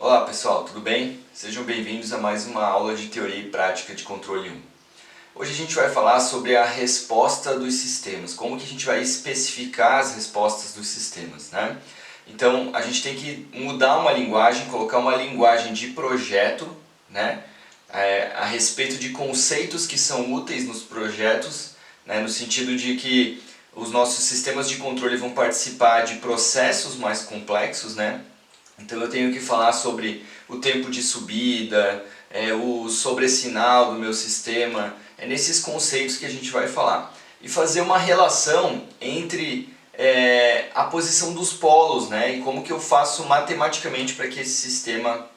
Olá pessoal, tudo bem? Sejam bem-vindos a mais uma aula de teoria e prática de controle 1. Hoje a gente vai falar sobre a resposta dos sistemas, como que a gente vai especificar as respostas dos sistemas, né? Então a gente tem que mudar uma linguagem, colocar uma linguagem de projeto, né? A respeito de conceitos que são úteis nos projetos, né? No sentido de que os nossos sistemas de controle vão participar de processos mais complexos, né? Então eu tenho que falar sobre o tempo de subida, o sobressinal do meu sistema, é nesses conceitos que a gente vai falar. E fazer uma relação entre a posição dos polos, né, e como que eu faço matematicamente para que esse sistema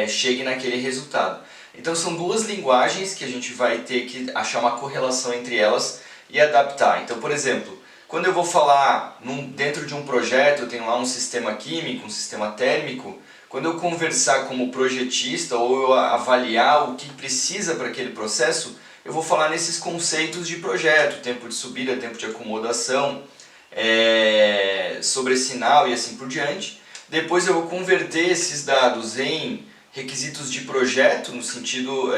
chegue naquele resultado. Então são duas linguagens que a gente vai ter que achar uma correlação entre elas e adaptar. Então, por exemplo, quando eu vou falar dentro de um projeto, eu tenho lá um sistema químico, um sistema térmico, quando eu conversar como projetista ou eu avaliar o que precisa para aquele processo, eu vou falar nesses conceitos de projeto, tempo de subida, tempo de acomodação, sobressinal e assim por diante. Depois eu vou converter esses dados em requisitos de projeto, no sentido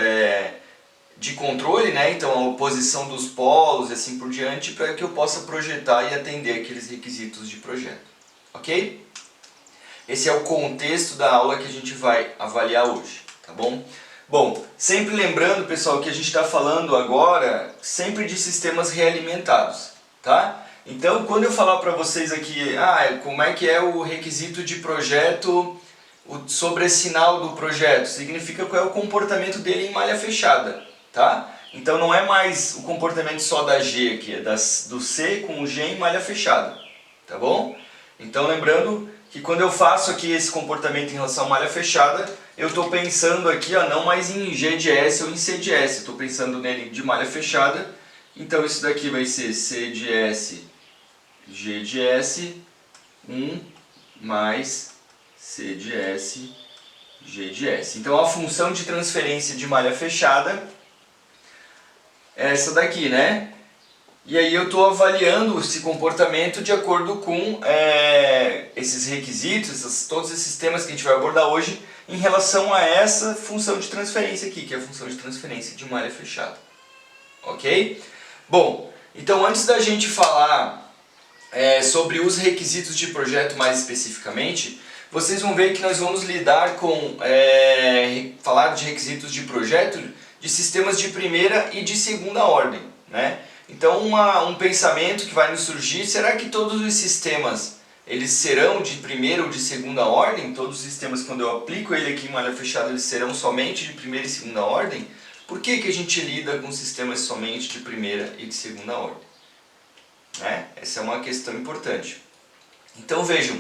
de controle, né? Então a posição dos polos e assim por diante, para que eu possa projetar e atender aqueles requisitos de projeto. Ok? Esse é o contexto da aula que a gente vai avaliar hoje, tá bom? Bom, sempre lembrando, pessoal, que a gente está falando agora sempre de sistemas realimentados, tá? Então, quando eu falar para vocês aqui, como é que é o requisito de projeto, o sobressinal do projeto, significa qual é o comportamento dele em malha fechada, tá? Então não é mais o comportamento só da G aqui, é do C com o G em malha fechada, tá bom? Então lembrando que quando eu faço aqui esse comportamento em relação à malha fechada, eu estou pensando aqui não mais em G de S ou em C de S, estou pensando nele de malha fechada, então isso daqui vai ser C de S, G de S, 1 mais C de S, G de S. Então a função de transferência de malha fechada é essa daqui, né? E aí eu estou avaliando esse comportamento de acordo com esses requisitos, todos esses temas que a gente vai abordar hoje, em relação a essa função de transferência aqui, que é a função de transferência de malha fechada. Ok? Bom, então antes da gente falar sobre os requisitos de projeto mais especificamente, vocês vão ver que nós vamos lidar com falar de requisitos de projeto de sistemas de primeira e de segunda ordem, né? Então um pensamento que vai nos surgir, será que todos os sistemas eles serão de primeira ou de segunda ordem? Todos os sistemas, quando eu aplico ele aqui em malha fechada, eles serão somente de primeira e segunda ordem? Por que que a gente lida com sistemas somente de primeira e de segunda ordem? Essa é uma questão importante. Então vejam,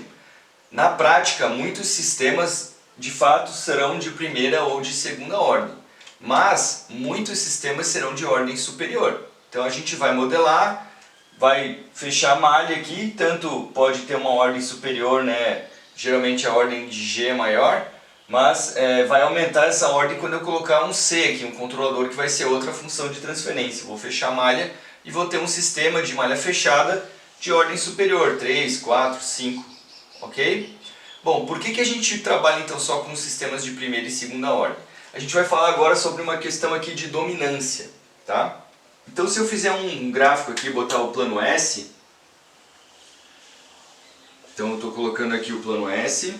na prática muitos sistemas de fato serão de primeira ou de segunda ordem, mas muitos sistemas serão de ordem superior. Então a gente vai modelar, vai fechar a malha aqui, tanto pode ter uma ordem superior, né? Geralmente a ordem de G é maior, mas vai aumentar essa ordem quando eu colocar um C aqui, um controlador que vai ser outra função de transferência. Eu vou fechar a malha e vou ter um sistema de malha fechada de ordem superior, 3, 4, 5, ok? Bom, por que a gente trabalha então só com sistemas de primeira e segunda ordem? A gente vai falar agora sobre uma questão aqui de dominância, tá? Então se eu fizer um gráfico aqui, botar o plano S, então eu estou colocando aqui o plano S,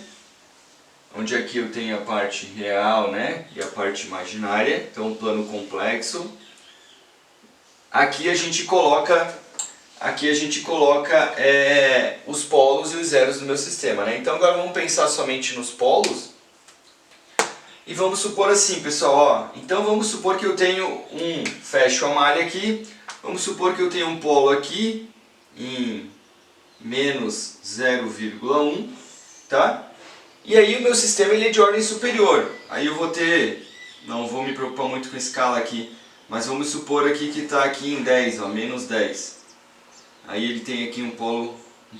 onde aqui eu tenho a parte real, né, e a parte imaginária, então um plano complexo. Aqui a gente coloca os polos e os zeros do meu sistema, né? Então agora vamos pensar somente nos polos. E vamos supor assim, pessoal, então vamos supor que eu tenho fecho a malha aqui, vamos supor que eu tenho um polo aqui em menos 0,1, tá? E aí o meu sistema ele é de ordem superior, aí eu vou ter, não vou me preocupar muito com a escala aqui, mas vamos supor aqui que está aqui em 10, menos 10. Aí ele tem aqui um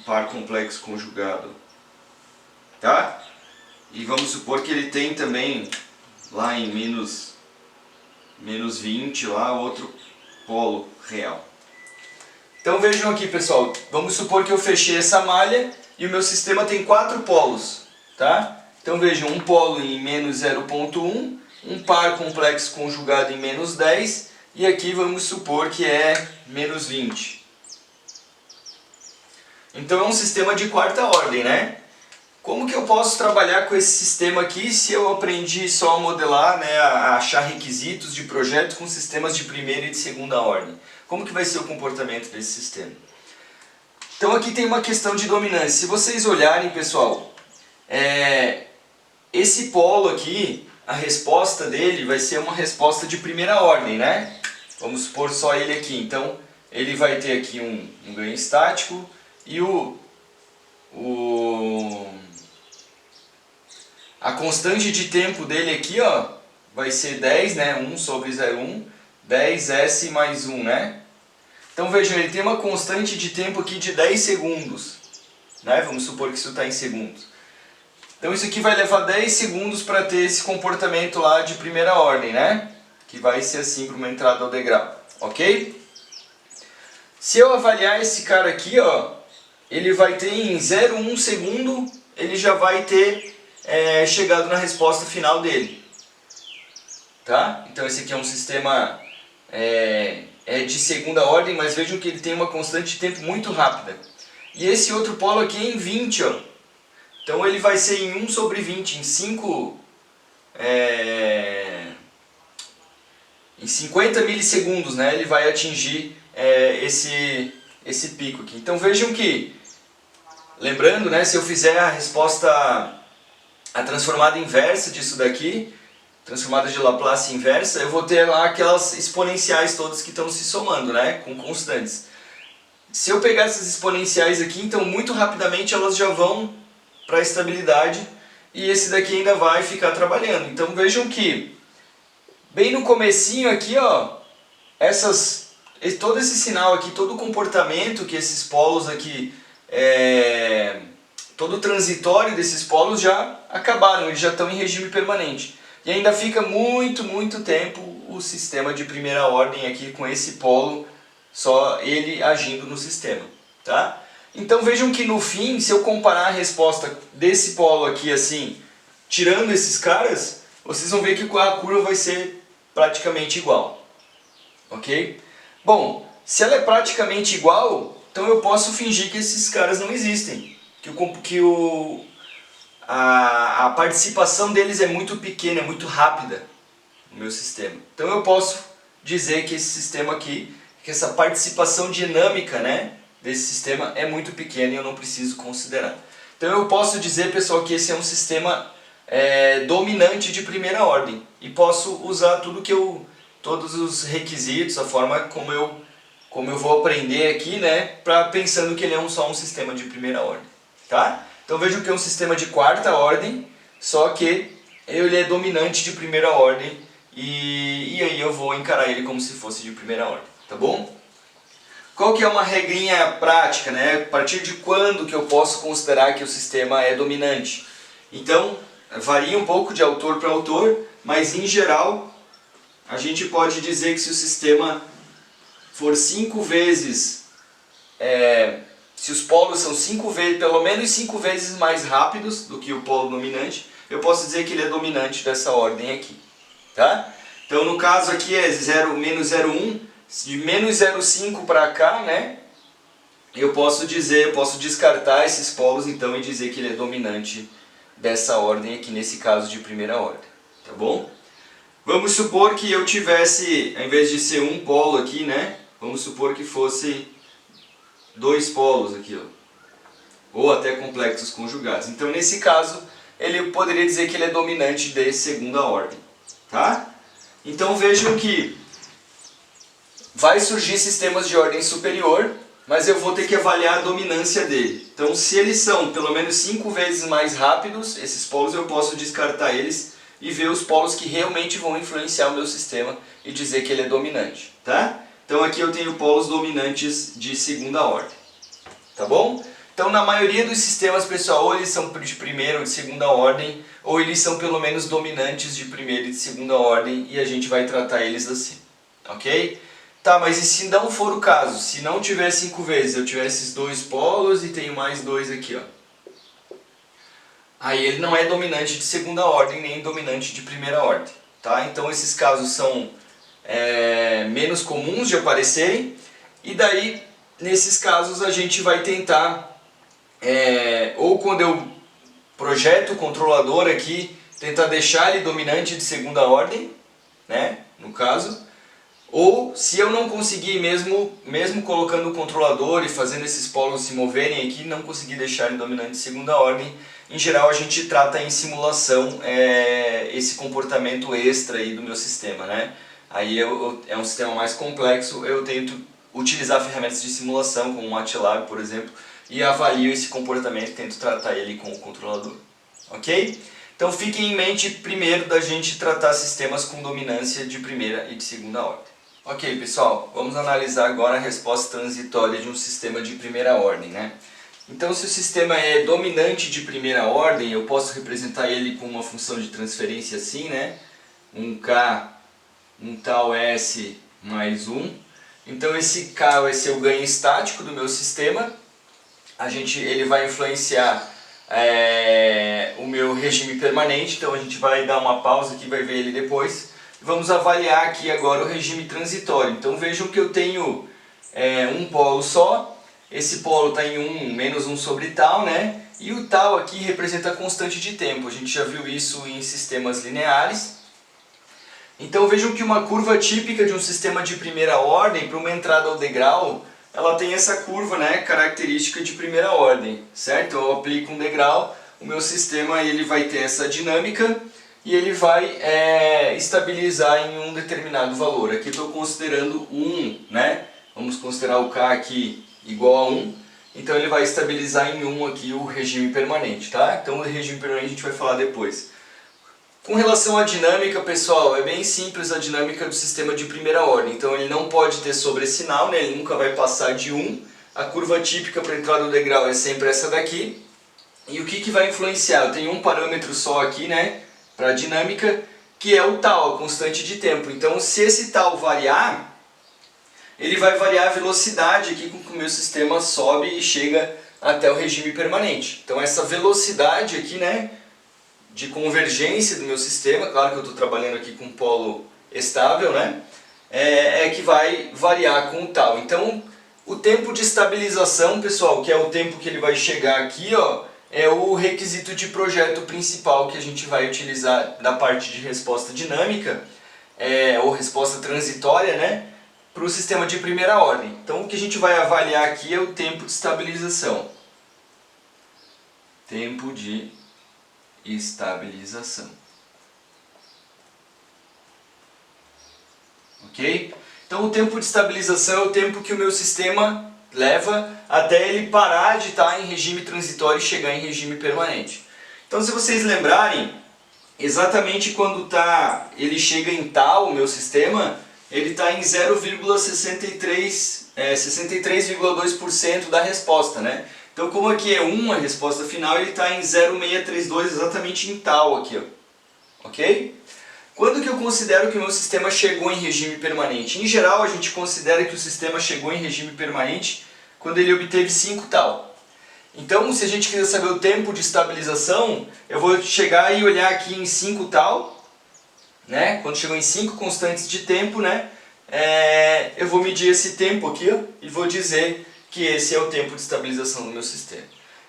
par complexo conjugado, tá? E vamos supor que ele tem também lá em menos 20 lá outro polo real. Então vejam aqui, pessoal, vamos supor que eu fechei essa malha e o meu sistema tem 4 polos, tá? Então vejam, um polo em menos 0,1, um par complexo conjugado em menos 10, e aqui vamos supor que é menos 20. Então é um sistema de quarta ordem, né? Como que eu posso trabalhar com esse sistema aqui se eu aprendi só a modelar, né, a achar requisitos de projeto com sistemas de primeira e de segunda ordem? Como que vai ser o comportamento desse sistema? Então aqui tem uma questão de dominância. Se vocês olharem, pessoal, esse polo aqui, a resposta dele vai ser uma resposta de primeira ordem, né? Vamos supor só ele aqui. Então ele vai ter aqui um ganho estático e a constante de tempo dele aqui, ó, vai ser 10, né? 1 sobre 0,1, 10s mais 1, né? Então vejam, ele tem uma constante de tempo aqui de 10 segundos, né? Vamos supor que isso está em segundos. Então isso aqui vai levar 10 segundos para ter esse comportamento lá de primeira ordem, né? Que vai ser assim para uma entrada ao degrau, ok? Se eu avaliar esse cara aqui, ó, ele vai ter em 0,1 segundo, ele já vai ter chegado na resposta final dele. Tá? Então esse aqui é um sistema de segunda ordem, mas vejam que ele tem uma constante de tempo muito rápida. E esse outro polo aqui é em 20, ó. Então ele vai ser em 1 sobre 20, em 50 milissegundos, né? Ele vai atingir esse pico aqui. Então vejam que, lembrando, né, se eu fizer a resposta, a transformada inversa disso daqui, transformada de Laplace inversa, eu vou ter lá aquelas exponenciais todas que estão se somando, né, com constantes. Se eu pegar essas exponenciais aqui, então muito rapidamente elas já vão para a estabilidade e esse daqui ainda vai ficar trabalhando. Então vejam que bem no comecinho aqui, ó, todo esse sinal aqui, todo o comportamento que esses polos aqui, todo o transitório desses polos já acabaram, eles já estão em regime permanente. E ainda fica muito, muito tempo o sistema de primeira ordem aqui com esse polo, só ele agindo no sistema, tá? Então vejam que no fim, se eu comparar a resposta desse polo aqui assim, tirando esses caras, vocês vão ver que a curva vai ser praticamente igual, ok? Bom, se ela é praticamente igual, então eu posso fingir que esses caras não existem, a participação deles é muito pequena, é muito rápida no meu sistema. Então eu posso dizer que esse sistema aqui, que essa participação dinâmica, né, desse sistema é muito pequena e eu não preciso considerar. Então eu posso dizer, pessoal, que esse é um sistema dominante de primeira ordem e posso usar todos os requisitos, a forma como eu vou aprender aqui, né, pensando que ele é só um sistema de primeira ordem, tá? Então vejam que é um sistema de quarta ordem, só que ele é dominante de primeira ordem e aí eu vou encarar ele como se fosse de primeira ordem, tá bom? Qual que é uma regrinha prática, né? A partir de quando que eu posso considerar que o sistema é dominante? Então, varia um pouco de autor para autor, mas em geral a gente pode dizer que se o sistema for 5 vezes, se os polos são pelo menos 5 vezes mais rápidos do que o polo dominante, eu posso dizer que ele é dominante dessa ordem aqui, tá? Então no caso aqui é menos 0,1, de menos 0,5 para cá, né? Eu posso descartar esses polos então e dizer que ele é dominante dessa ordem aqui, nesse caso de primeira ordem, tá bom? Vamos supor que eu tivesse, ao invés de ser um polo aqui, né? Vamos supor que fosse 2 polos aqui, ó, ou até complexos conjugados. Então nesse caso, ele poderia dizer que ele é dominante de segunda ordem, tá? Então vejam que vai surgir sistemas de ordem superior, mas eu vou ter que avaliar a dominância dele. Então se eles são pelo menos 5 vezes mais rápidos, esses polos eu posso descartar eles e ver os polos que realmente vão influenciar o meu sistema e dizer que ele é dominante, tá? Então aqui eu tenho polos dominantes de segunda ordem, tá bom? Então na maioria dos sistemas, pessoal, ou eles são de primeira ou de segunda ordem, ou eles são pelo menos dominantes de primeira e de segunda ordem e a gente vai tratar eles assim, ok? Tá, mas e se não for o caso? Se não tiver 5 vezes, eu tiver esses 2 polos e tenho mais 2 aqui, ó. aí ele não é dominante de segunda ordem nem dominante de primeira ordem. Tá? Então esses casos são menos comuns de aparecerem, e daí nesses casos a gente vai tentar, ou quando eu projeto o controlador aqui, tentar deixar ele dominante de segunda ordem, né, no caso, ou se eu não conseguir mesmo colocando o controlador e fazendo esses polos se moverem aqui, não conseguir deixar ele dominante de segunda ordem, em geral a gente trata em simulação esse comportamento extra aí do meu sistema, né? Aí é um sistema mais complexo, eu tento utilizar ferramentas de simulação, como o MATLAB, por exemplo, e avalio esse comportamento e tento tratar ele com o controlador. Ok? Então fiquem em mente primeiro da gente tratar sistemas com dominância de primeira e de segunda ordem. Ok, pessoal, vamos analisar agora a resposta transitória de um sistema de primeira ordem, né? Então, se o sistema é dominante de primeira ordem, eu posso representar ele com uma função de transferência assim, né? Um K, um tal S mais 1. Então, esse K vai ser o ganho estático do meu sistema. Ele vai influenciar o meu regime permanente, então a gente vai dar uma pausa aqui, vai ver ele depois. Vamos avaliar aqui agora o regime transitório. Então vejam que eu tenho um polo só, esse polo está em 1 menos 1 sobre tal, né? E o tal aqui representa a constante de tempo, a gente já viu isso em sistemas lineares. Então vejam que uma curva típica de um sistema de primeira ordem, para uma entrada ao degrau, ela tem essa curva, né, característica de primeira ordem, certo? Eu aplico um degrau, o meu sistema ele vai ter essa dinâmica e ele vai estabilizar em um determinado valor. Aqui estou considerando 1, né? Vamos considerar o K aqui igual a 1, então ele vai estabilizar em 1 aqui o regime permanente, tá? Então o regime permanente a gente vai falar depois. Com relação à dinâmica, pessoal, é bem simples a dinâmica do sistema de primeira ordem. Então ele não pode ter sobressinal, né? Ele nunca vai passar de 1. A curva típica para a entrada do degrau é sempre essa daqui. E o que vai influenciar? Eu tenho um parâmetro só aqui, né, para a dinâmica, que é o tal, a constante de tempo. Então se esse tal variar, ele vai variar a velocidade aqui com que o meu sistema sobe e chega até o regime permanente. Então essa velocidade aqui, né, de convergência do meu sistema, claro que eu estou trabalhando aqui com um polo estável, né, que vai variar com o tal. Então o tempo de estabilização, pessoal, que é o tempo que ele vai chegar aqui, ó, é o requisito de projeto principal que a gente vai utilizar da parte de resposta dinâmica, ou resposta transitória, né, para o sistema de primeira ordem. Então o que a gente vai avaliar aqui é o tempo de estabilização. Tempo de estabilização. Ok? Então o tempo de estabilização é o tempo que o meu sistema leva até ele parar de estar em regime transitório e chegar em regime permanente. Então se vocês lembrarem, exatamente quando ele chega em tal, o meu sistema, ele está em 63,2% da resposta, né? Então como aqui é 1 a resposta final, ele está em 0,632 exatamente em tal aqui, ó. Ok? Quando que eu considero que o meu sistema chegou em regime permanente? Em geral a gente considera que o sistema chegou em regime permanente quando ele obteve 5 tal. Então se a gente quiser saber o tempo de estabilização, eu vou chegar e olhar aqui em 5 tal, né? Quando chegou em 5 constantes de tempo, né? Eu vou medir esse tempo aqui, ó, e vou dizer que esse é o tempo de estabilização do meu sistema.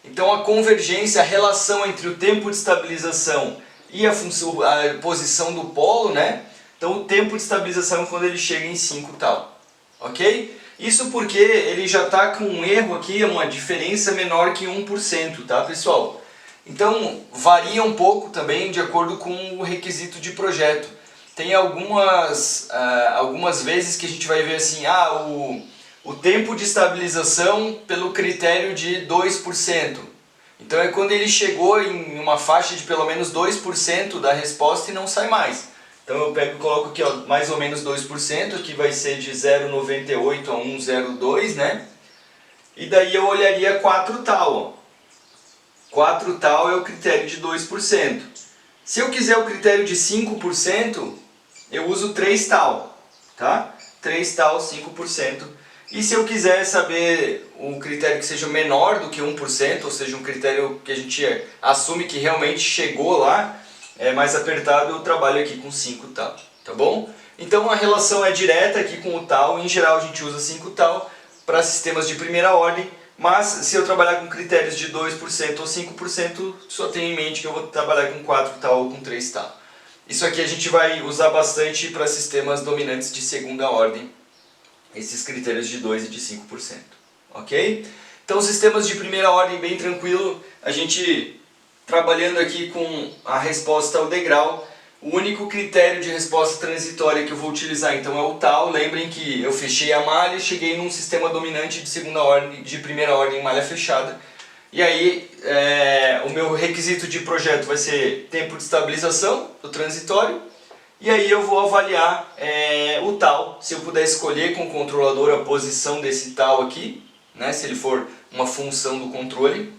Então a convergência, a relação entre o tempo de estabilização e a posição do polo, né? Então o tempo de estabilização é quando ele chega em 5 tal. Ok? Isso porque ele já está com um erro aqui, uma diferença menor que 1%, tá, pessoal? Então varia um pouco também de acordo com o requisito de projeto. Tem algumas vezes que a gente vai ver assim, o tempo de estabilização pelo critério de 2%. Então é quando ele chegou em uma faixa de pelo menos 2% da resposta e não sai mais. Então eu pego e coloco aqui, ó, mais ou menos 2%, que vai ser de 0,98 a 1,02, né? E daí eu olharia 4 tal, ó. 4 tal é o critério de 2%. Se eu quiser o critério de 5%, eu uso 3 tal, tá? 3 tal, 5%. E se eu quiser saber um critério que seja menor do que 1%, ou seja, um critério que a gente assume que realmente chegou lá, é mais apertado, eu trabalho aqui com 5 tal, tá bom? Então a relação é direta aqui com o tal, em geral a gente usa 5 tal para sistemas de primeira ordem, mas se eu trabalhar com critérios de 2% ou 5%, só tenha em mente que eu vou trabalhar com 4 tal ou com 3 tal. Isso aqui a gente vai usar bastante para sistemas dominantes de segunda ordem, esses critérios de 2% e de 5%, ok? Então sistemas de primeira ordem bem tranquilo, a gente trabalhando aqui com a resposta ao degrau, o único critério de resposta transitória que eu vou utilizar então é o tal. Lembrem que eu fechei a malha e cheguei num sistema dominante de segunda ordem, de primeira ordem malha fechada. E aí o meu requisito de projeto vai ser tempo de estabilização do transitório. E aí eu vou avaliar o tal, se eu puder escolher com o controlador a posição desse tal aqui, né, se ele for uma função do controle.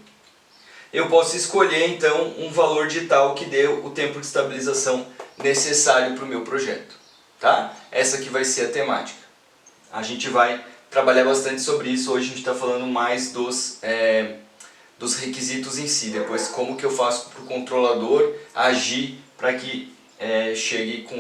Eu posso escolher então um valor de tal que dê o tempo de estabilização necessário para o meu projeto. Tá? Essa aqui vai ser a temática. A gente vai trabalhar bastante sobre isso, hoje a gente está falando mais dos requisitos em si, depois como que eu faço para o controlador agir para que chegue com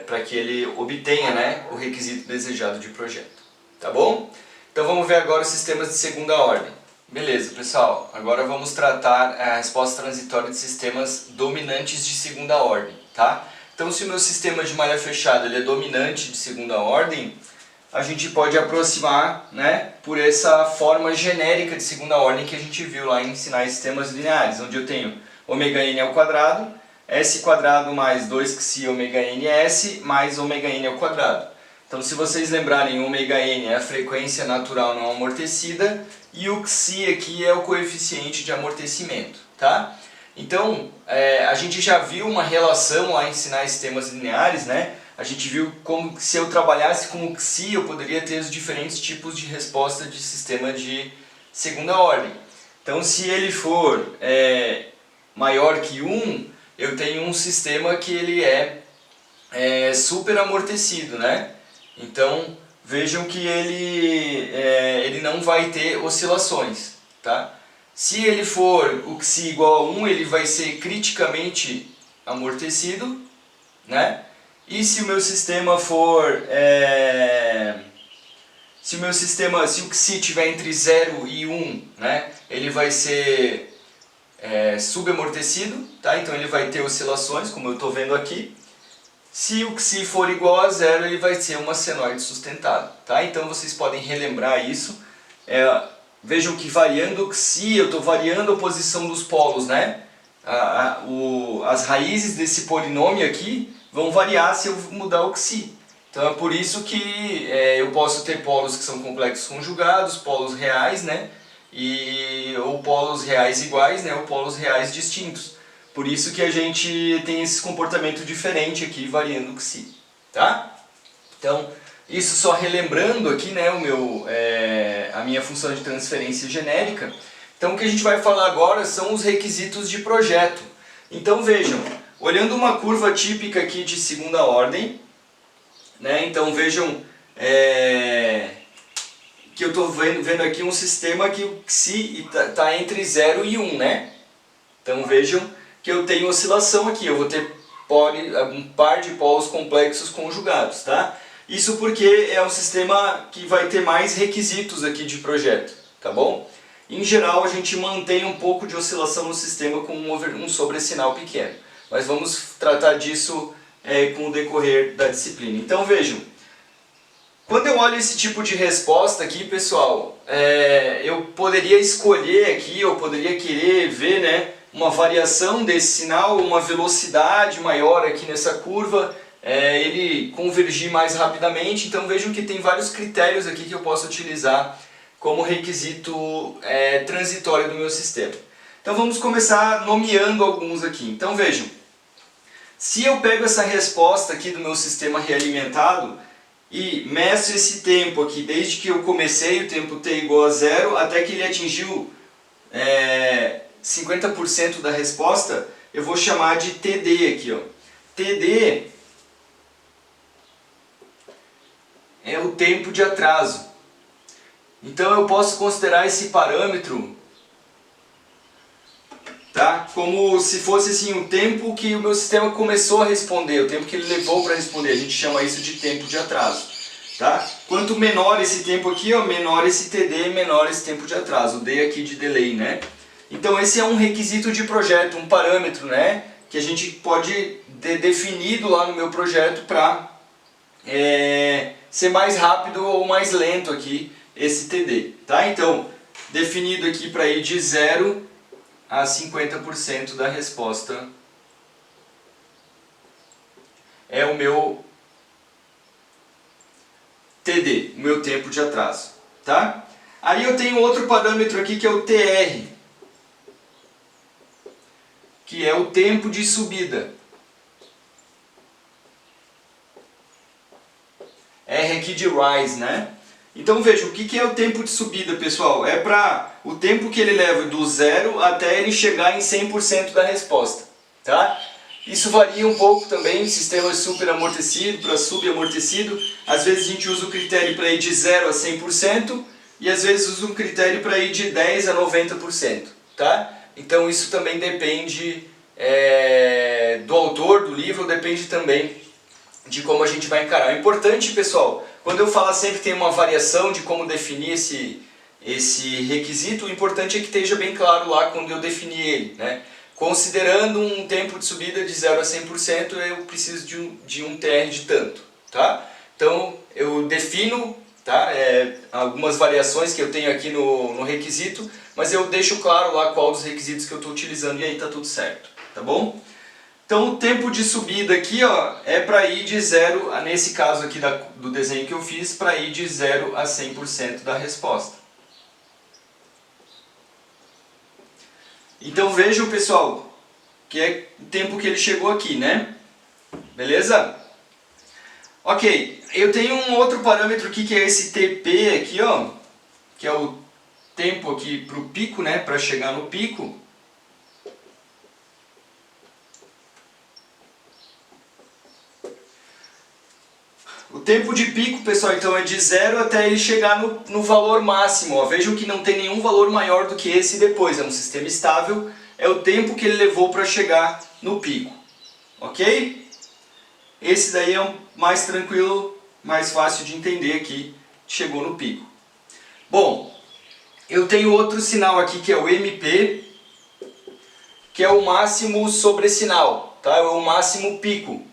para que ele obtenha, né, o requisito desejado de projeto. Tá bom? Então vamos ver agora os sistemas de segunda ordem. Beleza, pessoal, agora vamos tratar a resposta transitória de sistemas dominantes de segunda ordem, tá? Então se o meu sistema de malha fechada ele é dominante de segunda ordem, a gente pode aproximar, né, por essa forma genérica de segunda ordem que a gente viu lá em sinais sistemas lineares, onde eu tenho ωn ao quadrado, s quadrado mais 2xi ωns mais ωn ao quadrado. Então se vocês lembrarem, ωn é a frequência natural não amortecida e o xi aqui é o coeficiente de amortecimento, tá? Então a gente já viu uma relação lá em sinais sistemas lineares, né? A gente viu como se eu trabalhasse com o xi eu poderia ter os diferentes tipos de resposta de sistema de segunda ordem. Então se ele for maior que 1, eu tenho um sistema que ele é super amortecido, né? Então vejam que ele não vai ter oscilações, tá? Se ele for o xi igual a 1, ele vai ser criticamente amortecido, né? E se o meu sistema for se o xi estiver entre 0 e 1, né, ele vai ser subamortecido, tá? Então ele vai ter oscilações, como eu estou vendo aqui. Se o xi for igual a 0, ele vai ser uma senoide sustentada, tá? Então vocês podem relembrar isso. Vejam que variando o xi, eu estou variando a posição dos polos, né? As raízes desse polinômio aqui vão variar se eu mudar o xi. Então é por isso que eu posso ter polos que são complexos conjugados, polos reais, né? Ou polos reais iguais, né? Ou polos reais distintos. Por isso que a gente tem esse comportamento diferente aqui, variando o xi, tá? Então, isso só relembrando aqui, né, a minha função de transferência genérica. Então, o que a gente vai falar agora são os requisitos de projeto. Então, vejam, olhando uma curva típica aqui de segunda ordem, né, então vejam que eu estou vendo aqui um sistema que o xi está entre 0 e 1, né? Então, vejam que eu tenho oscilação aqui, eu vou ter um par de polos complexos conjugados, tá? Isso porque é um sistema que vai ter mais requisitos aqui de projeto, tá bom? Em geral a gente mantém um pouco de oscilação no sistema com um sobressinal pequeno, mas vamos tratar disso com o decorrer da disciplina. Então vejam, quando eu olho esse tipo de resposta aqui, pessoal, eu poderia escolher aqui, eu poderia querer ver, né, uma variação desse sinal, uma velocidade maior aqui nessa curva, ele convergir mais rapidamente. Então vejam que tem vários critérios aqui que eu posso utilizar como requisito transitório do meu sistema. Então vamos começar nomeando alguns aqui. Então vejam, se eu pego essa resposta aqui do meu sistema realimentado e meço esse tempo aqui, desde que eu comecei o tempo t igual a 0 até que ele atingiu 50% da resposta, eu vou chamar de TD aqui, ó. TD é o tempo de atraso, Então eu posso considerar esse parâmetro, tá, como se fosse assim, o tempo que o meu sistema começou a responder, o tempo que ele levou para responder. A gente chama isso de tempo de atraso. Tá? Quanto menor esse tempo aqui, ó, menor esse TD, menor esse tempo de atraso, o D aqui de delay, né? Então esse é um requisito de projeto, um parâmetro, né, que a gente pode ter definido lá no meu projeto para ser mais rápido ou mais lento aqui esse TD. Tá? Então, definido aqui para ir de 0 a 50% da resposta é o meu TD, o meu tempo de atraso. Tá? Aí eu tenho outro parâmetro aqui que é o TR, que é o tempo de subida. R aqui de rise, né? Então veja, o que é o tempo de subida, pessoal? É para o tempo que ele leva do zero até ele chegar em 100% da resposta. Tá? Isso varia um pouco também, sistema super amortecido para subamortecido. Às vezes a gente usa o critério para ir de 0 a 100% e às vezes usa um critério para ir de 10 a 90%. Tá? Então isso também depende do autor do livro, depende também de como a gente vai encarar. O importante, pessoal, quando eu falar sempre tem uma variação de como definir esse requisito, o importante é que esteja bem claro lá quando eu definir ele, né? Considerando um tempo de subida de 0 a 100%, eu preciso de um TR de tanto, tá? Então eu defino, tá? Algumas variações que eu tenho aqui no requisito, mas eu deixo claro lá qual dos requisitos que eu estou utilizando e aí está tudo certo, tá bom? Então o tempo de subida aqui, ó, é para ir de 0, nesse caso aqui do desenho que eu fiz, para ir de 0 a 100% da resposta. Então vejam, pessoal, que é o tempo que ele chegou aqui, né? Beleza? Ok, eu tenho um outro parâmetro aqui que é esse TP aqui, ó, que é o tempo aqui para o pico, né? Para chegar no pico. O tempo de pico, pessoal, então é de 0 até ele chegar no valor máximo. Ó. Vejam que não tem nenhum valor maior do que esse depois. É um sistema estável, é o tempo que ele levou para chegar no pico. Ok? Esse daí é um mais tranquilo, mais fácil de entender aqui. Chegou no pico. Bom, eu tenho outro sinal aqui que é o MP, que é o máximo sobre sinal, tá? É o máximo pico.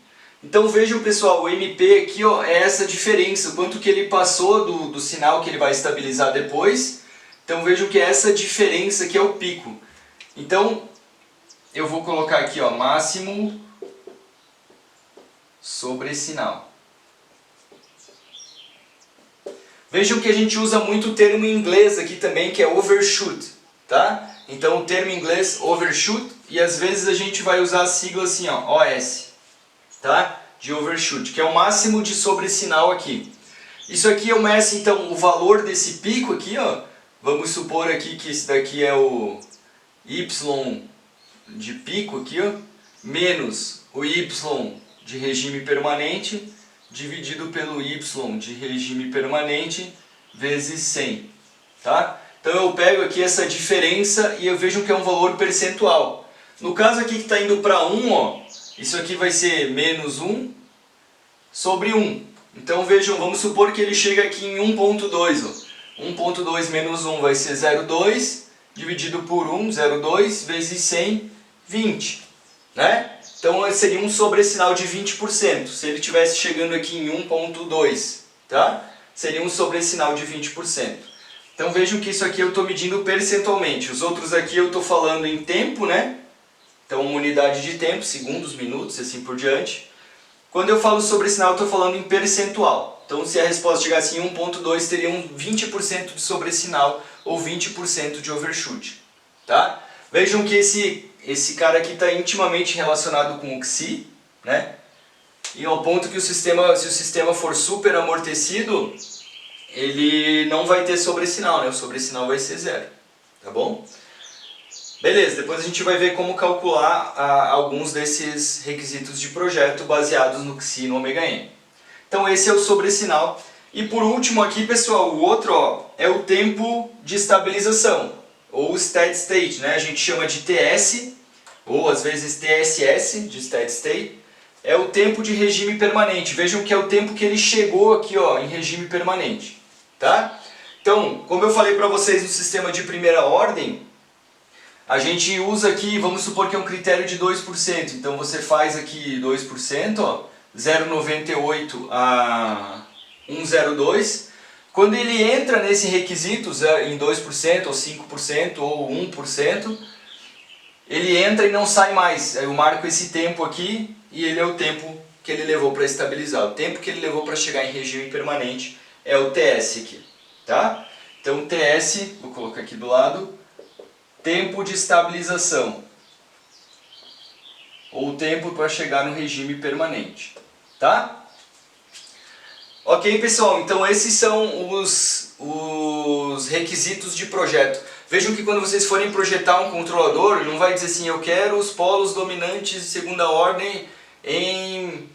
Então vejam, pessoal, o MP aqui, ó, é essa diferença, quanto que ele passou do sinal que ele vai estabilizar depois. Então vejam que é essa diferença que é o pico. Então eu vou colocar aqui, ó, máximo sobre sinal. Vejam que a gente usa muito o termo em inglês aqui também, que é overshoot, tá? Então o termo em inglês overshoot, e às vezes a gente vai usar a sigla assim, ó, OS. Tá? De overshoot, que é o máximo de sobressinal aqui. Isso aqui eu meço então o valor desse pico aqui, ó. Vamos supor aqui que esse daqui é o Y de pico aqui, ó, menos o Y de regime permanente dividido pelo Y de regime permanente vezes 100, tá? Então eu pego aqui essa diferença e eu vejo que é um valor percentual. No caso aqui que está indo para 1, ó, isso aqui vai ser menos 1 sobre 1. Então vejam, vamos supor que ele chega aqui em 1.2. 1.2 menos 1 vai ser 0,2 dividido por 1, 0,2 vezes 100, 20. Né? Então seria um sobressinal de 20%. Se ele estivesse chegando aqui em 1.2, tá? Seria um sobressinal de 20%. Então vejam que isso aqui eu estou medindo percentualmente. Os outros aqui eu estou falando em tempo, né? Então, uma unidade de tempo, segundos, minutos e assim por diante. Quando eu falo sobre sinal, eu estou falando em percentual. Então, se a resposta chegasse em 1.2, teria um 20% de sobressinal ou 20% de overshoot. Tá? Vejam que esse cara aqui está intimamente relacionado com o XI, né? E ao ponto que se o sistema for super amortecido, ele não vai ter sobressinal, né? O sobressinal vai ser 0. Tá bom? Beleza, depois a gente vai ver como calcular alguns desses requisitos de projeto baseados no XI e no ômega n. Então esse é o sobressinal. E por último aqui, pessoal, o outro ó, é o tempo de estabilização, ou steady state, né? A gente chama de TS, ou às vezes TSS, de steady state, é o tempo de regime permanente. Vejam que é o tempo que ele chegou aqui ó, em regime permanente. Tá? Então, como eu falei para vocês no sistema de primeira ordem, a gente usa aqui, vamos supor que é um critério de 2%. Então você faz aqui 2%, ó, 0,98 a 1,02. Quando ele entra nesse requisito em 2%, ou 5%, ou 1%, ele entra e não sai mais. Eu marco esse tempo aqui e ele é o tempo que ele levou para estabilizar. O tempo que ele levou para chegar em regime permanente é o TS aqui. Tá? Então TS, vou colocar aqui do lado, tempo de estabilização, ou tempo para chegar no regime permanente. Tá? Ok, pessoal, então esses são os requisitos de projeto. Vejam que quando vocês forem projetar um controlador, não vai dizer assim, eu quero os polos dominantes de segunda ordem em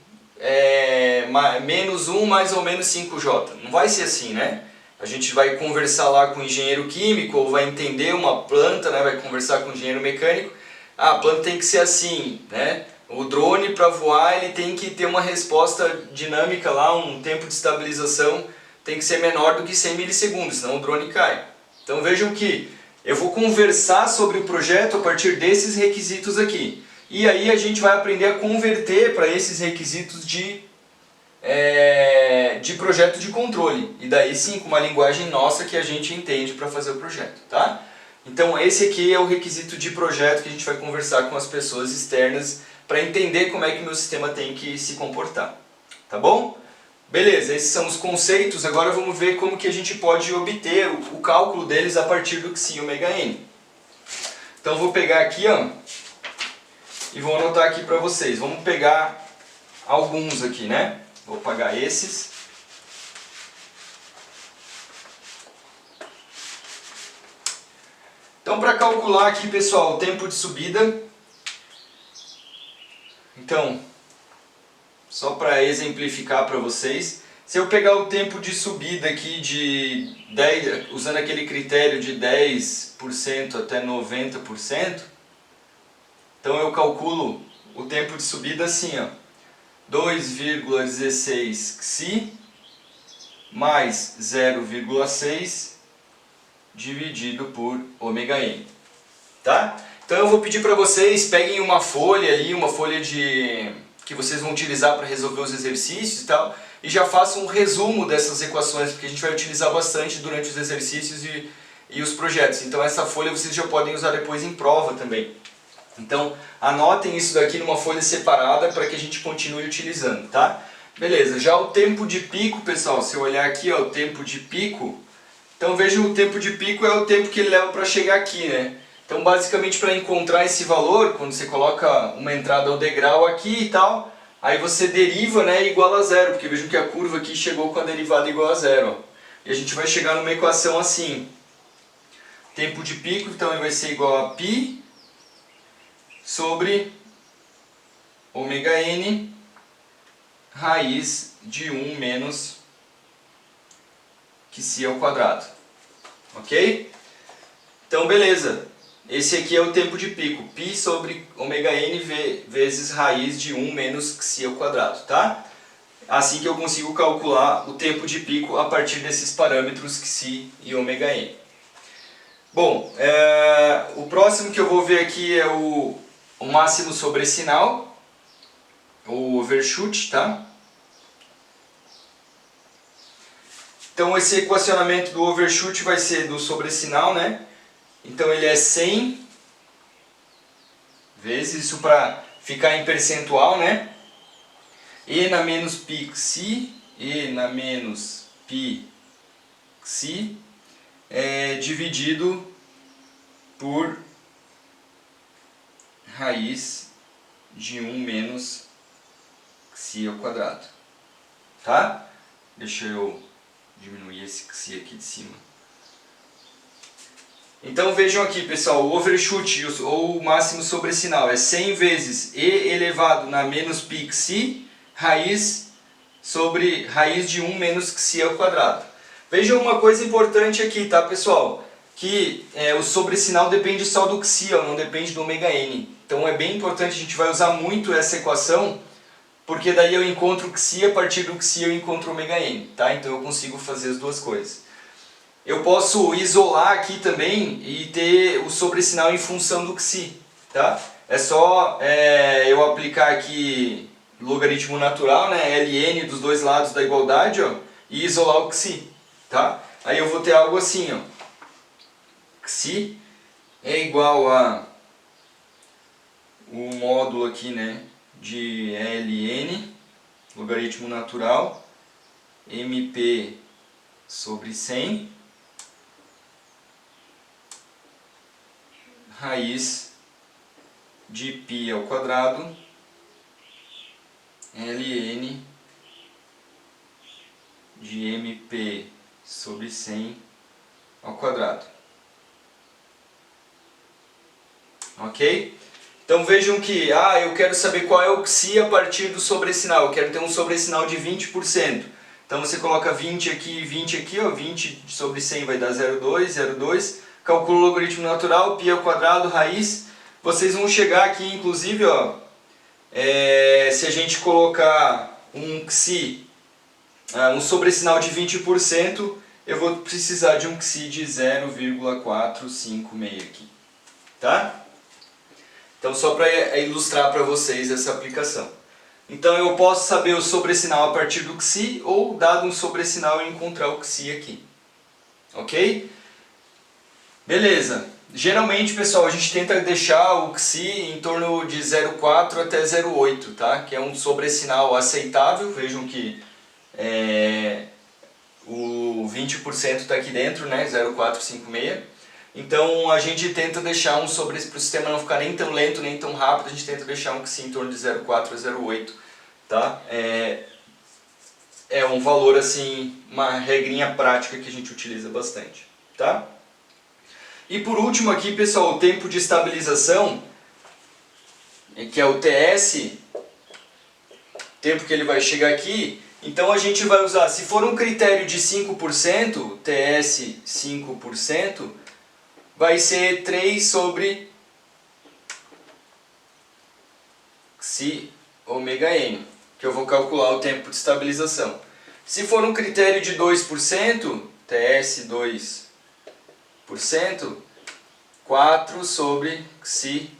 menos 1 mais ou menos 5J. Não vai ser assim, né? A gente vai conversar lá com o engenheiro químico, ou vai entender uma planta, né? Vai conversar com o engenheiro mecânico. Ah, a planta tem que ser assim, né? O drone para voar ele tem que ter uma resposta dinâmica lá, um tempo de estabilização tem que ser menor do que 100 milissegundos, senão o drone cai. Então vejam que eu vou conversar sobre o projeto a partir desses requisitos aqui. E aí a gente vai aprender a converter para esses requisitos de projeto de controle. E daí sim, com uma linguagem nossa que a gente entende para fazer o projeto. Tá? Então esse aqui é o requisito de projeto que a gente vai conversar com as pessoas externas para entender como é que o meu sistema tem que se comportar. Tá bom? Beleza, esses são os conceitos. Agora vamos ver como que a gente pode obter o cálculo deles a partir do Xi ômega n. Então vou pegar aqui ó, e vou anotar aqui para vocês. Vamos pegar alguns aqui, né? Vou apagar esses. Então para calcular aqui, pessoal, o tempo de subida. Então, só para exemplificar para vocês, se eu pegar o tempo de subida aqui de 10, usando aquele critério de 10% até 90%, então eu calculo o tempo de subida assim, ó, 2,16 Xi mais 0,6 dividido por ômega n. Tá? Então eu vou pedir para vocês, peguem uma folha ali, uma folha que vocês vão utilizar para resolver os exercícios e tal, e já façam um resumo dessas equações, porque a gente vai utilizar bastante durante os exercícios e os projetos. Então essa folha vocês já podem usar depois em prova também. Então anotem isso daqui numa folha separada para que a gente continue utilizando, tá? Beleza, já o tempo de pico, pessoal, se eu olhar aqui, ó, o tempo de pico, então vejam o tempo de pico é o tempo que ele leva para chegar aqui, né? Então basicamente para encontrar esse valor, quando você coloca uma entrada ao degrau aqui e tal, aí você deriva, né, igual a zero, porque vejam que a curva aqui chegou com a derivada igual a zero. Ó. E a gente vai chegar numa equação assim. Tempo de pico, então ele vai ser igual a π sobre ômega n raiz de 1 menos Xi ao quadrado. Ok? Então beleza. Esse aqui é o tempo de pico, π sobre ômega n vezes raiz de 1 menos Xi ao quadrado, tá? Assim que eu consigo calcular o tempo de pico a partir desses parâmetros Xi e ômega n. Bom, o próximo que eu vou ver aqui é o máximo sobre sinal, o overshoot, tá? Então esse equacionamento do overshoot vai ser do sobressinal, né? Então ele é 100 vezes, isso para ficar em percentual, né? E na menos π Xi, E na menos π Xi, dividido por raiz de 1 menos Xi ao quadrado. Tá? Deixa eu diminuir esse Xi aqui de cima. Então vejam aqui, pessoal, o overshoot ou o máximo sobre sinal é 100 vezes E elevado na menos π Xi raiz sobre raiz de 1 menos xi ao quadrado. Vejam uma coisa importante aqui, tá, pessoal? Que o sobressinal depende só do xi, não depende do ômega n. Então é bem importante, a gente vai usar muito essa equação, porque daí eu encontro o xi, a partir do xi eu encontro o ômega n, tá? Então eu consigo fazer as duas coisas. Eu posso isolar aqui também e ter o sobressinal em função do xi, tá? É só eu aplicar aqui logaritmo natural, né, ln dos dois lados da igualdade, ó, e isolar o xi, tá? Aí eu vou ter algo assim, ó. Xi é igual a o módulo aqui, né, de ln, logaritmo natural, mp sobre 100, raiz de π ao quadrado, ln de mp sobre 100 ao quadrado. Ok? Então vejam que eu quero saber qual é o xi a partir do sobressinal. Eu quero ter um sobressinal de 20%. Então você coloca 20 aqui e 20 aqui, ó, 20 sobre 100 vai dar 0,2, 0,2. Calcula o logaritmo natural, π ao quadrado, raiz. Vocês vão chegar aqui, inclusive, ó, se a gente colocar um xi, um sobressinal de 20%, eu vou precisar de um xi de 0,456 aqui, tá? Então só para ilustrar para vocês essa aplicação. Então eu posso saber o sobressinal a partir do xi, ou dado um sobressinal eu encontrar o xi aqui. Ok? Beleza. Geralmente, pessoal, a gente tenta deixar o xi em torno de 0,4 até 0,8, tá? Que é um sobressinal aceitável. Vejam que o 20% está aqui dentro, né? 0,456. Então a gente tenta deixar para o sistema não ficar nem tão lento nem tão rápido, a gente tenta deixar um xi em torno de 0,4 a 0,8, tá? É um valor assim, uma regrinha prática que a gente utiliza bastante, tá? E por último aqui, pessoal, o tempo de estabilização, que é o TS, tempo que ele vai chegar aqui. Então a gente vai usar, se for um critério de 5%, TS 5%, vai ser 3 sobre xi ômega n, que eu vou calcular o tempo de estabilização. Se for um critério de 2%, TS 2%, 4 sobre xi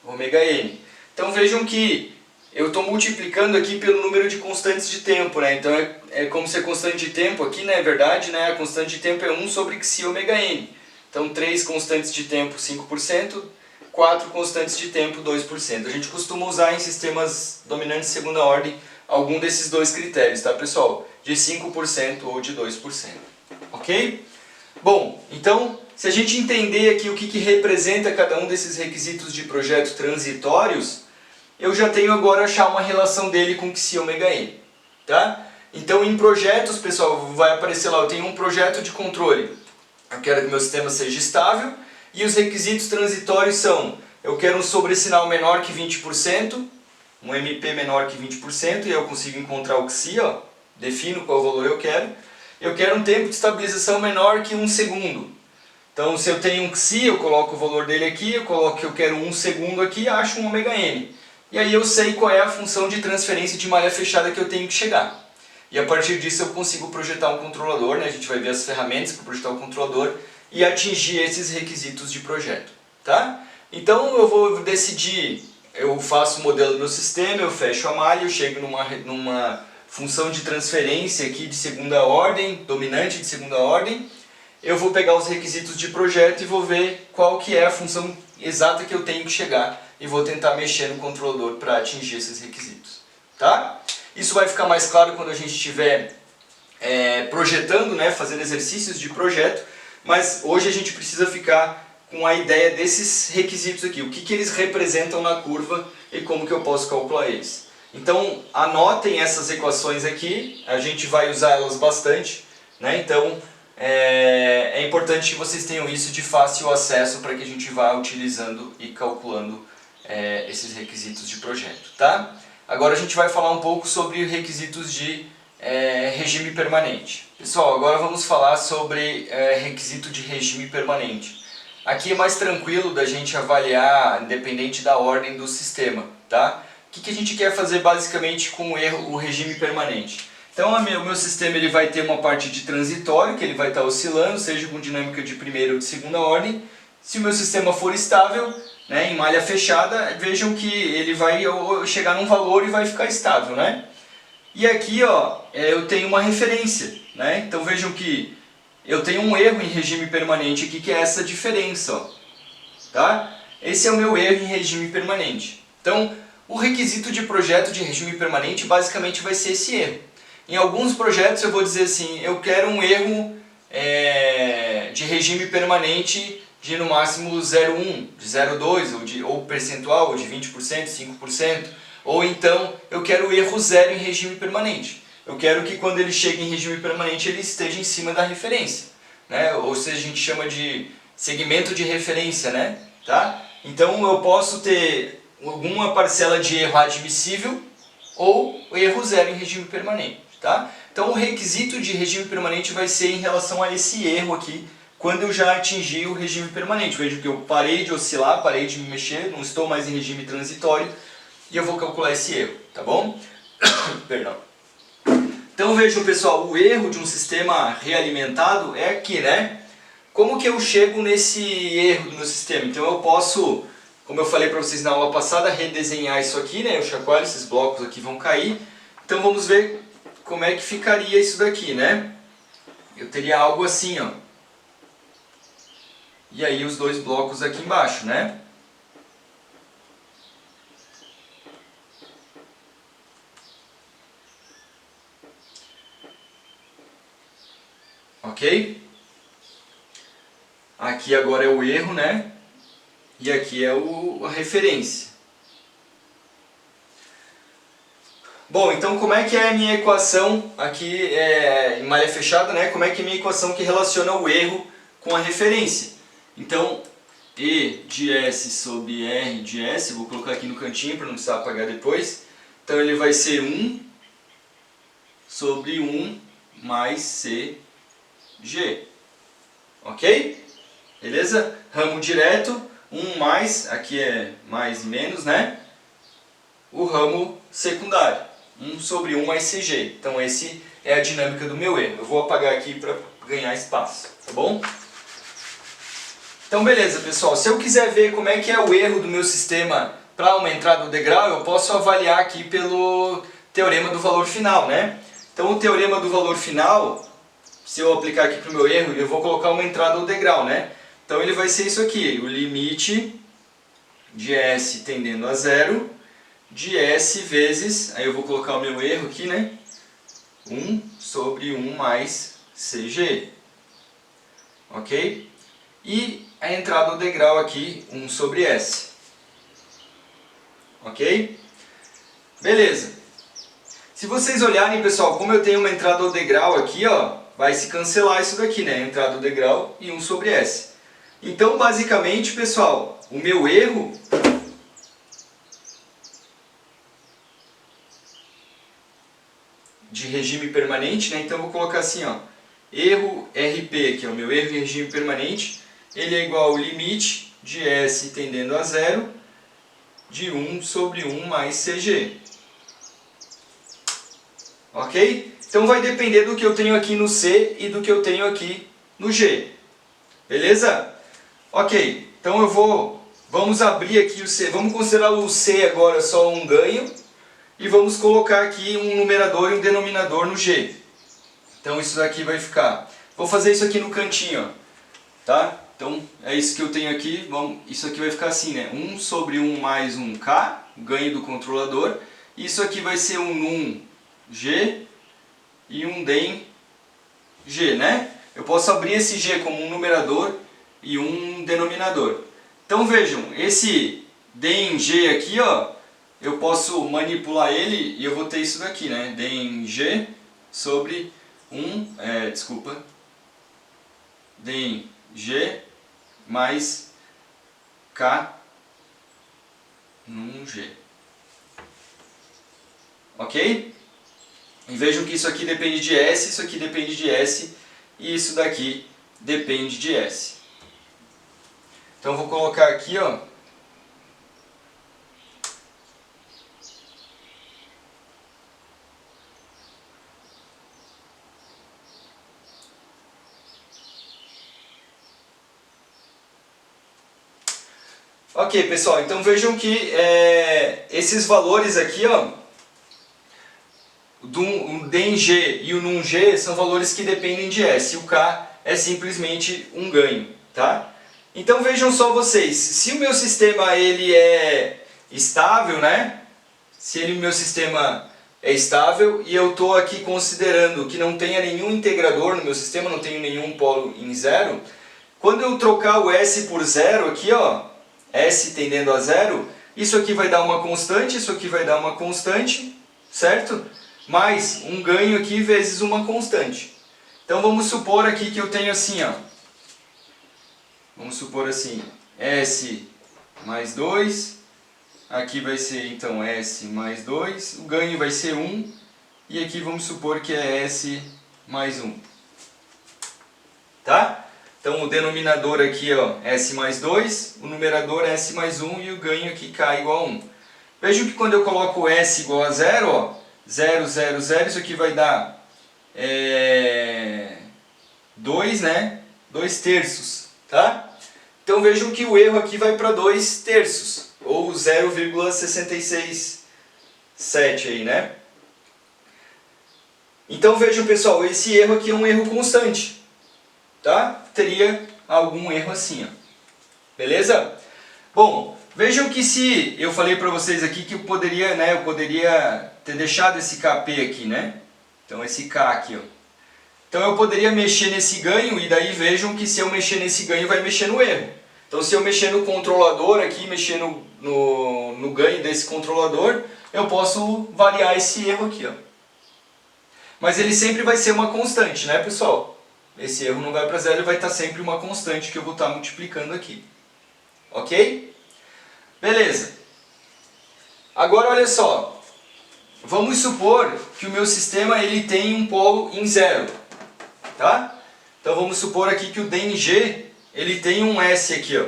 ômega n. Então vejam que eu estou multiplicando aqui pelo número de constantes de tempo, né? Então é como se a constante de tempo aqui, na verdade, né? A constante de tempo é 1 sobre xi ômega n. Então 3 constantes de tempo 5%, 4 constantes de tempo 2%. A gente costuma usar em sistemas dominantes de segunda ordem algum desses dois critérios, tá, pessoal? De 5% ou de 2%. Ok? Bom, então, se a gente entender aqui o que representa cada um desses requisitos de projeto transitórios, eu já tenho agora achar uma relação dele com xi ômega n, tá? Então, em projetos, pessoal, vai aparecer lá, eu tenho um projeto de controle. Eu quero que meu sistema seja estável, e os requisitos transitórios são, eu quero um sobressinal menor que 20%, um MP menor que 20%, e eu consigo encontrar o xi, ó, defino qual valor eu quero. Eu quero um tempo de estabilização menor que 1 segundo. Então, se eu tenho um xi, eu coloco o valor dele aqui, eu coloco que eu quero 1 segundo aqui, acho um ômega n. E aí eu sei qual é a função de transferência de malha fechada que eu tenho que chegar. E a partir disso eu consigo projetar um controlador, né? A gente vai ver as ferramentas para projetar o controlador e atingir esses requisitos de projeto, tá? Então eu vou decidir, eu faço o modelo do meu sistema, eu fecho a malha, eu chego numa função de transferência aqui de segunda ordem, dominante de segunda ordem. Eu vou pegar os requisitos de projeto e vou ver qual que é a função exata que eu tenho que chegar e vou tentar mexer no controlador para atingir esses requisitos, tá? Isso vai ficar mais claro quando a gente estiver projetando, né, fazendo exercícios de projeto, mas hoje a gente precisa ficar com a ideia desses requisitos aqui, o que eles representam na curva e como que eu posso calcular eles. Então anotem essas equações aqui, a gente vai usar elas bastante, né? Então é importante que vocês tenham isso de fácil acesso para que a gente vá utilizando e calculando esses requisitos de projeto, tá? Agora a gente vai falar um pouco sobre requisitos de regime permanente. Pessoal, agora vamos falar sobre requisito de regime permanente. Aqui é mais tranquilo da gente avaliar, independente da ordem do sistema, tá? O que a gente quer fazer basicamente com o regime permanente? Então o meu sistema ele vai ter uma parte de transitório, que ele vai estar oscilando, seja com dinâmica de primeira ou de segunda ordem. Se o meu sistema for estável, né, em malha fechada, vejam que ele vai chegar num valor e vai ficar estável, né? E aqui ó, eu tenho uma referência, né? Então vejam que eu tenho um erro em regime permanente aqui, que é essa diferença, ó, tá? Esse é o meu erro em regime permanente. Então, o requisito de projeto de regime permanente basicamente vai ser esse erro. Em alguns projetos eu vou dizer assim, eu quero um erro de regime permanente de no máximo 0,1, de 0,2 ou percentual, ou de 20%, 5%, ou então eu quero o erro zero em regime permanente. Eu quero que quando ele chegue em regime permanente ele esteja em cima da referência, né? Ou seja, a gente chama de segmento de referência, né? Tá? Então eu posso ter alguma parcela de erro admissível ou erro zero em regime permanente. Tá? Então o requisito de regime permanente vai ser em relação a esse erro aqui, quando eu já atingi o regime permanente. Veja que eu parei de oscilar, parei de me mexer, não estou mais em regime transitório e eu vou calcular esse erro, tá bom? Perdão. Então vejam pessoal, o erro de um sistema realimentado é aqui, né? Como que eu chego nesse erro do meu sistema? Então eu posso, como eu falei para vocês na aula passada, redesenhar isso aqui, né? Eu chacoalho, esses blocos aqui vão cair. Então vamos ver como é que ficaria isso daqui, né? Eu teria algo assim, ó. E aí os dois blocos aqui embaixo, né? Ok? Aqui agora é o erro, né? E aqui é a referência. Bom, então como é que é a minha equação aqui em malha fechada, né? Como é que é a minha equação que relaciona o erro com a referência? Então, E de S sobre R de S, vou colocar aqui no cantinho para não precisar apagar depois. Então ele vai ser 1 sobre 1 mais CG. Ok? Beleza? Ramo direto, 1 mais, aqui é mais e menos, né? O ramo secundário. 1 sobre 1 mais CG. Então esse é a dinâmica do meu erro. Eu vou apagar aqui para ganhar espaço, tá bom? Então beleza pessoal, se eu quiser ver como é que é o erro do meu sistema para uma entrada do degrau, eu posso avaliar aqui pelo teorema do valor final, né? Então o teorema do valor final, se eu aplicar aqui para o meu erro, eu vou colocar uma entrada do degrau, né? Então ele vai ser isso aqui, o limite de S tendendo a zero, de S vezes, aí eu vou colocar o meu erro aqui, né? 1 sobre 1 mais CG. Ok? E a entrada do degrau aqui, 1 sobre S. Ok? Beleza. Se vocês olharem, pessoal, como eu tenho uma entrada do degrau aqui, ó, vai se cancelar isso daqui, né? Entrada do degrau e 1 sobre S. Então, basicamente, pessoal, o meu erro de regime permanente, né? Então eu vou colocar assim, ó, erro RP, que é o meu erro em regime permanente, ele é igual ao limite de S tendendo a zero de 1 sobre 1 mais CG. Ok? Então vai depender do que eu tenho aqui no C e do que eu tenho aqui no G. Beleza? Ok, então vamos abrir aqui o C, vamos considerar o C agora só um ganho e vamos colocar aqui um numerador e um denominador no G. Então isso daqui vai ficar, vou fazer isso aqui no cantinho, ó, tá? Então é isso que eu tenho aqui, isso aqui vai ficar assim, né? 1 sobre 1 mais 1K, ganho do controlador, isso aqui vai ser um num G e um den G, né? Eu posso abrir esse G como um numerador e um denominador. Então vejam, esse den G aqui, ó, eu posso manipular ele e eu vou ter isso daqui, né? Den G sobre den G mais K num G. Ok? E vejam que isso aqui depende de S, isso aqui depende de S, e isso daqui depende de S. Então eu vou colocar aqui, ó. Ok, pessoal, então vejam que esses valores aqui, ó, o D em G e o num G são valores que dependem de S, e o K é simplesmente um ganho, tá? Então vejam só vocês, se o meu sistema ele é estável, né? Se o meu sistema é estável e eu estou aqui considerando que não tenha nenhum integrador no meu sistema, não tenho nenhum polo em zero, quando eu trocar o S por zero aqui, ó, S tendendo a zero, isso aqui vai dar uma constante, isso aqui vai dar uma constante, certo? Mais um ganho aqui vezes uma constante. Então vamos supor aqui que eu tenho assim, ó. Vamos supor assim, S mais 2, aqui vai ser então S mais 2, o ganho vai ser 1, e aqui vamos supor que é S mais 1. Tá? Então o denominador aqui, ó, S mais 2, o numerador S mais 1 e o ganho aqui K igual a 1. Vejam que quando eu coloco S igual a 0, ó, 0, 0, 0, isso aqui vai dar 2, né? 2 terços, tá? Então vejam que o erro aqui vai para 2 terços, ou 0,667 aí, né? Então vejam, pessoal, esse erro aqui é um erro constante, tá? Teria algum erro assim, ó. Beleza? Bom, vejam que se eu falei para vocês aqui que eu poderia ter deixado esse KP aqui, né? Então esse K aqui, ó. Então eu poderia mexer nesse ganho e daí vejam que se eu mexer nesse ganho vai mexer no erro. Então se eu mexer no controlador aqui, mexer no ganho desse controlador, eu posso variar esse erro aqui, ó. Mas ele sempre vai ser uma constante, né, pessoal? Esse erro não vai para zero, ele vai estar sempre uma constante que eu vou estar multiplicando aqui. Ok? Beleza. Agora olha só. Vamos supor que o meu sistema ele tem um polo em zero. Tá? Então vamos supor aqui que o D em G ele tem um S aqui, ó.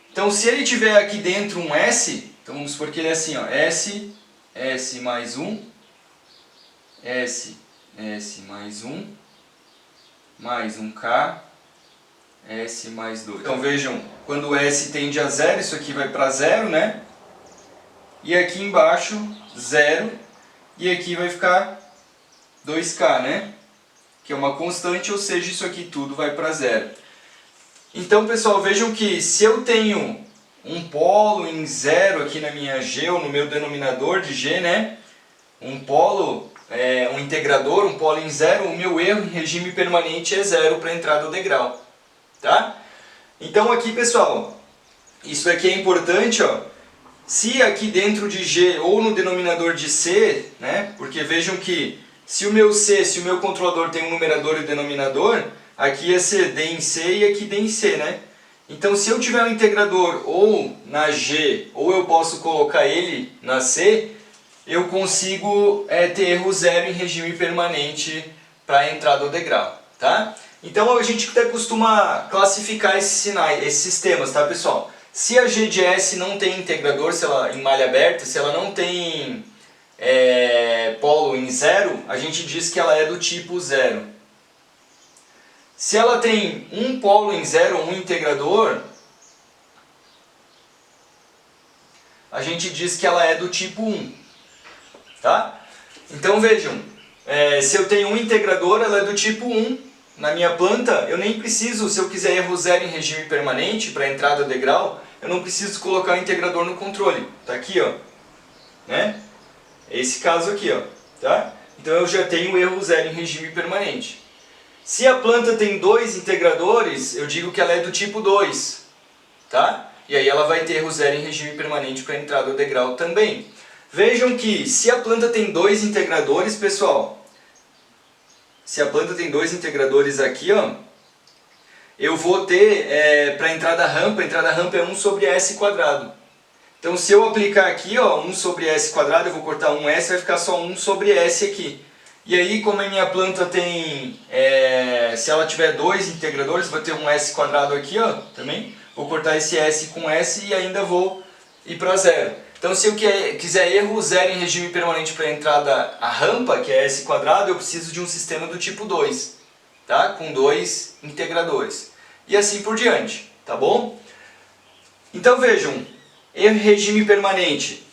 Então se ele tiver aqui dentro um S, então vamos supor que ele é assim, ó, S, S mais 1, S, S mais 1, mais um K, S mais 2. Então vejam, quando o S tende a zero, isso aqui vai para zero, né? E aqui embaixo, 0, e aqui vai ficar 2K, né? Que é uma constante, ou seja, isso aqui tudo vai para zero. Então, pessoal, vejam que se eu tenho um polo em zero aqui na minha G, ou no meu denominador de G, né? Um polo, um integrador, um polo em zero, o meu erro em regime permanente é zero para entrar do degrau. Tá? Então aqui, pessoal, isso aqui é importante, ó. Se aqui dentro de G ou no denominador de C, né? Porque vejam que se o meu controlador tem um numerador e um denominador, aqui é ser D em C e aqui D em C, né? Então se eu tiver um integrador ou na G, ou eu posso colocar ele na C, eu consigo ter erro zero em regime permanente para entrar do degrau, tá? Então a gente até costuma classificar esses sistemas, tá, pessoal? Se a G de S não tem integrador, se ela em malha aberta, se ela não tem polo em zero, a gente diz que ela é do tipo zero. Se ela tem um polo em zero, um integrador, a gente diz que ela é do tipo 1. Tá? Então vejam, se eu tenho um integrador, ela é do tipo 1. Na minha planta, eu nem preciso, se eu quiser erro zero em regime permanente, para entrada degrau, eu não preciso colocar o integrador no controle. Tá aqui, ó. Né? Esse caso aqui, ó. Tá? Então eu já tenho erro zero em regime permanente. Se a planta tem dois integradores, eu digo que ela é do tipo 2. Tá? E aí ela vai ter erro zero em regime permanente para entrada do degrau também. Vejam que se a planta tem dois integradores, pessoal, se a planta tem dois integradores aqui, ó, eu vou ter, para entrar da rampa é 1 sobre S quadrado. Então se eu aplicar aqui, ó, 1 sobre S quadrado, eu vou cortar um S, vai ficar só 1 sobre S aqui. E aí, como a minha planta tem, se ela tiver dois integradores, vou ter um S quadrado aqui, ó, também. Vou cortar esse S com S e ainda vou ir para zero. Então, se eu quiser erro zero em regime permanente para a entrada a rampa, que é S quadrado, eu preciso de um sistema do tipo 2, tá? Com dois integradores. E assim por diante, tá bom? Então vejam, erro em regime permanente.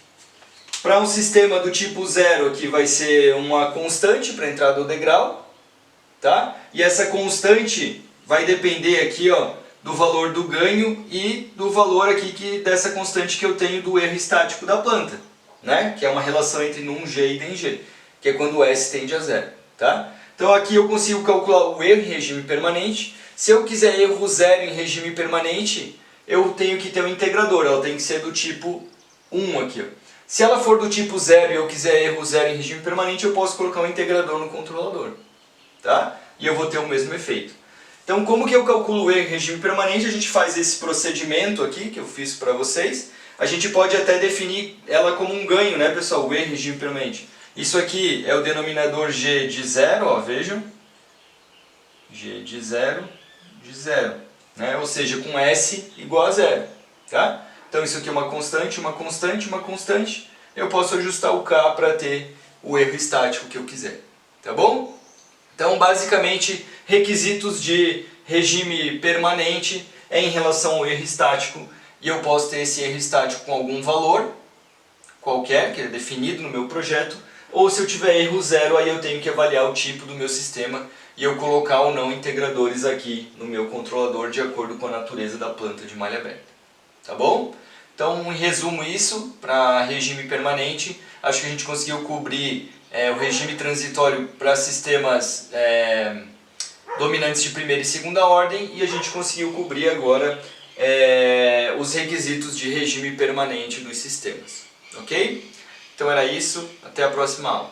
Para um sistema do tipo 0 aqui vai ser uma constante para a entrada do degrau, tá? E essa constante vai depender aqui, ó, do valor do ganho e do valor aqui dessa constante que eu tenho do erro estático da planta, né? Que é uma relação entre num-G e dEng, que é quando o S tende a zero, tá? Então aqui eu consigo calcular o erro em regime permanente. Se eu quiser erro zero em regime permanente, eu tenho que ter um integrador, ela tem que ser do tipo 1 aqui, ó. Se ela for do tipo 0 e eu quiser erro zero em regime permanente, eu posso colocar um integrador no controlador, tá? E eu vou ter o mesmo efeito. Então, como que eu calculo o erro em regime permanente? A gente faz esse procedimento aqui, que eu fiz para vocês. A gente pode até definir ela como um ganho, né, pessoal? O erro em regime permanente. Isso aqui é o denominador G de 0, ó, vejam. G de 0, né? Ou seja, com S igual a 0, tá? Então isso aqui é uma constante, uma constante, uma constante. Eu posso ajustar o K para ter o erro estático que eu quiser, tá bom? Então basicamente requisitos de regime permanente é em relação ao erro estático e eu posso ter esse erro estático com algum valor qualquer, que é definido no meu projeto, ou se eu tiver erro zero, aí eu tenho que avaliar o tipo do meu sistema e eu colocar ou não integradores aqui no meu controlador de acordo com a natureza da planta de malha aberta. Tá bom? Então, em resumo isso, para regime permanente, acho que a gente conseguiu cobrir o regime transitório para sistemas dominantes de primeira e segunda ordem e a gente conseguiu cobrir agora os requisitos de regime permanente dos sistemas. Ok? Então era isso, até a próxima aula.